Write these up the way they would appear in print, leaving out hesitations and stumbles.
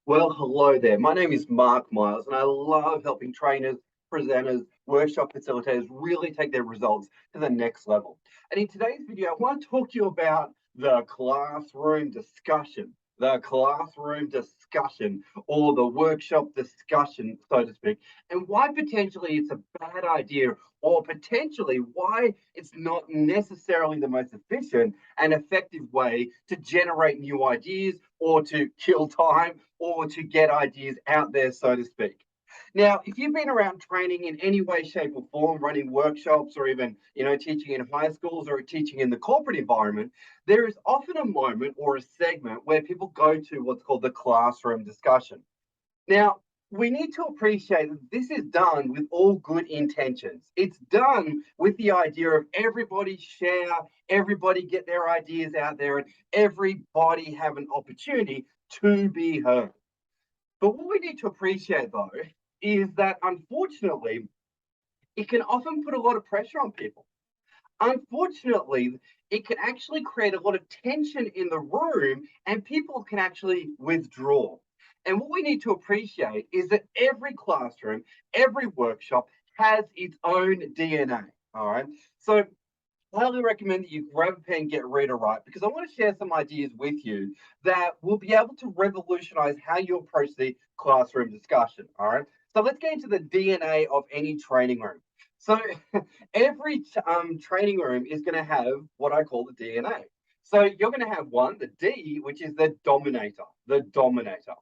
Well, hello there. My name is Mark Miles, and I love helping trainers, presenters, workshop facilitators really take their results to the next level. And in today's video, I want to talk to you about the classroom discussion. The classroom discussion, or the workshop discussion, so to speak, and why potentially it's a bad idea, or potentially why it's not necessarily the most efficient and effective way to generate new ideas or to kill time or to get ideas out there, so to speak. Now, if you've been around training in any way, shape, or form, running workshops, or even teaching in high schools or teaching in the corporate environment, there is often a moment or a segment where people go to what's called the classroom discussion. Now, we need to appreciate that this is done with all good intentions. It's done with the idea of everybody share, everybody get their ideas out there, and everybody have an opportunity to be heard. But what we need to appreciate, though, is that unfortunately, it can often put a lot of pressure on people. Unfortunately, it can actually create a lot of tension in the room and people can actually withdraw. And what we need to appreciate is that every classroom, every workshop has its own DNA. All right. So I highly recommend that you grab a pen, get ready to write, because I want to share some ideas with you that will be able to revolutionize how you approach the classroom discussion. All right. So let's get into the DNA of any training room. So every training room is going to have what I call the DNA. So you're going to have one, the D, which is the dominator, the dominator.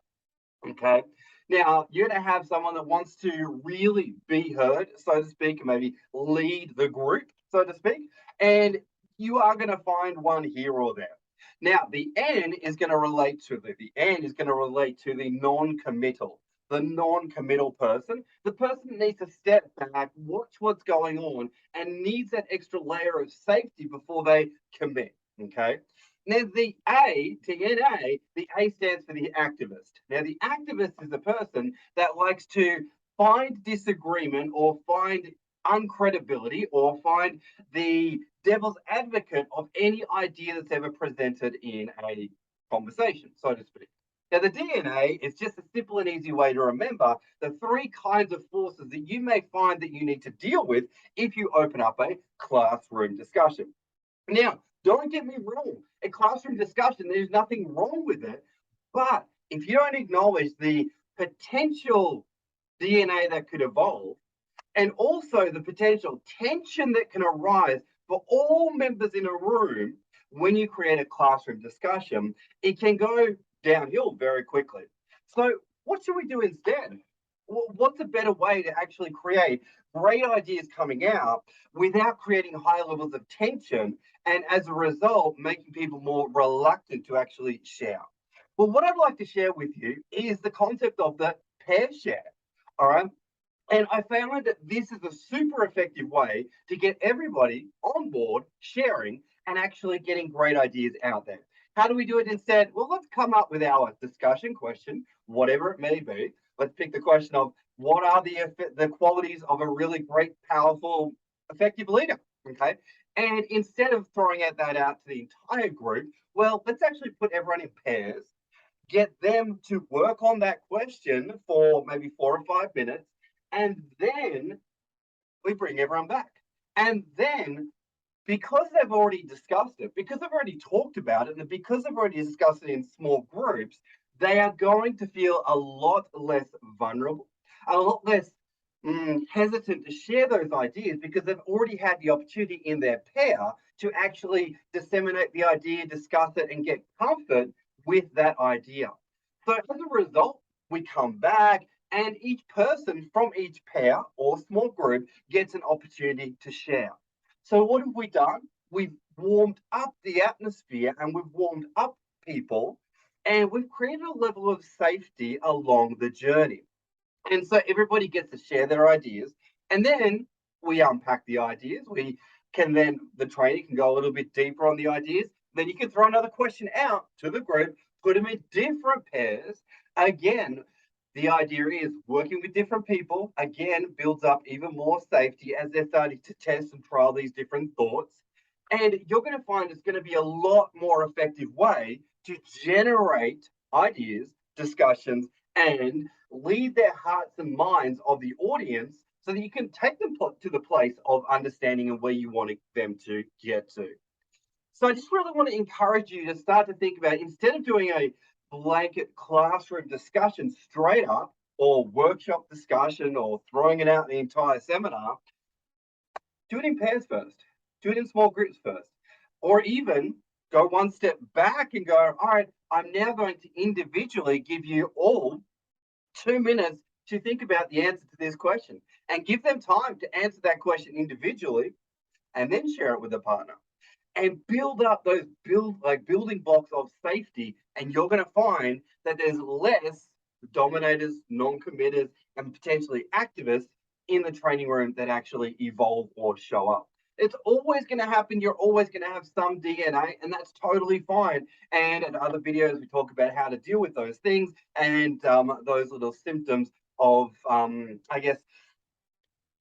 Okay. Now, you're going to have someone that wants to really be heard, so to speak, and maybe lead the group, so to speak. And you are going to find one here or there. Now, the N is going to relate to the non-committal. The non-committal person, the person that needs to step back, watch what's going on, and needs that extra layer of safety before they commit. Okay. Now, the A, TNA, the A stands for the activist. Now, the activist is the person that likes to find disagreement or find uncredibility or find the devil's advocate of any idea that's ever presented in a conversation, so to speak. Now, the DNA is just a simple and easy way to remember the three kinds of forces that you may find that you need to deal with if you open up a classroom discussion. Now, don't get me wrong. A classroom discussion, there's nothing wrong with it. But if you don't acknowledge the potential DNA that could evolve, and also the potential tension that can arise for all members in a room when you create a classroom discussion, it can go downhill very quickly. So, what should we do instead? What's a better way to actually create great ideas coming out without creating high levels of tension and as a result making people more reluctant to actually share? Well, what I'd like to share with you is the concept of the pair share. All right. And I found that this is a super effective way to get everybody on board, sharing, and actually getting great ideas out there. How do we do it instead? Well, let's come up with our discussion question, whatever it may be. Let's pick the question of what are the qualities of a really great, powerful, effective leader? Okay. And instead of throwing that out to the entire group, well, let's actually put everyone in pairs, get them to work on that question for maybe 4 or 5 minutes, and then we bring everyone back. And then, because they've already discussed it, because they've already talked about it, and because they've already discussed it in small groups, they are going to feel a lot less vulnerable, a lot less hesitant to share those ideas because they've already had the opportunity in their pair to actually disseminate the idea, discuss it, and get comfort with that idea. So as a result, we come back and each person from each pair or small group gets an opportunity to share. So what have we done? We've warmed up the atmosphere and we've warmed up people and we've created a level of safety along the journey. And so everybody gets to share their ideas. And then we unpack the ideas. The trainer can go a little bit deeper on the ideas. Then you can throw another question out to the group, put them in different pairs. Again, the idea is working with different people, again, builds up even more safety as they're starting to test and trial these different thoughts. And you're going to find it's going to be a lot more effective way to generate ideas discussions and lead their hearts and minds of the audience so that you can take them to the place of understanding and where you want them to get to. So I just really want to encourage you to start to think about, instead of doing a blanket classroom discussion straight up, or workshop discussion, or throwing it out the entire seminar, do it in pairs first. Do it in small groups first. Or even go one step back and go, all right, I'm now going to individually give you all 2 minutes to think about the answer to this question, and give them time to answer that question individually and then share it with a partner, and build up those building blocks of safety. And you're going to find that there's less dominators, non-committers, and potentially activists in the training room that actually evolve or show up. It's always going to happen. You're always going to have some DNA, and that's totally fine. And in other videos, we talk about how to deal with those things and those little symptoms of, I guess,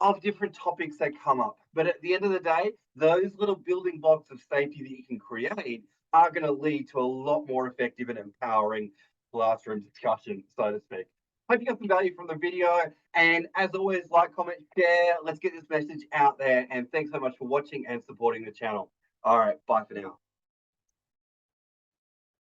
of different topics that come up. But at the end of the day, those little building blocks of safety that you can create are going to lead to a lot more effective and empowering classroom discussion, so to speak. Hope you got some value from the video. And as always, like, comment, share. Let's get this message out there. And thanks so much for watching and supporting the channel. All right, bye for now.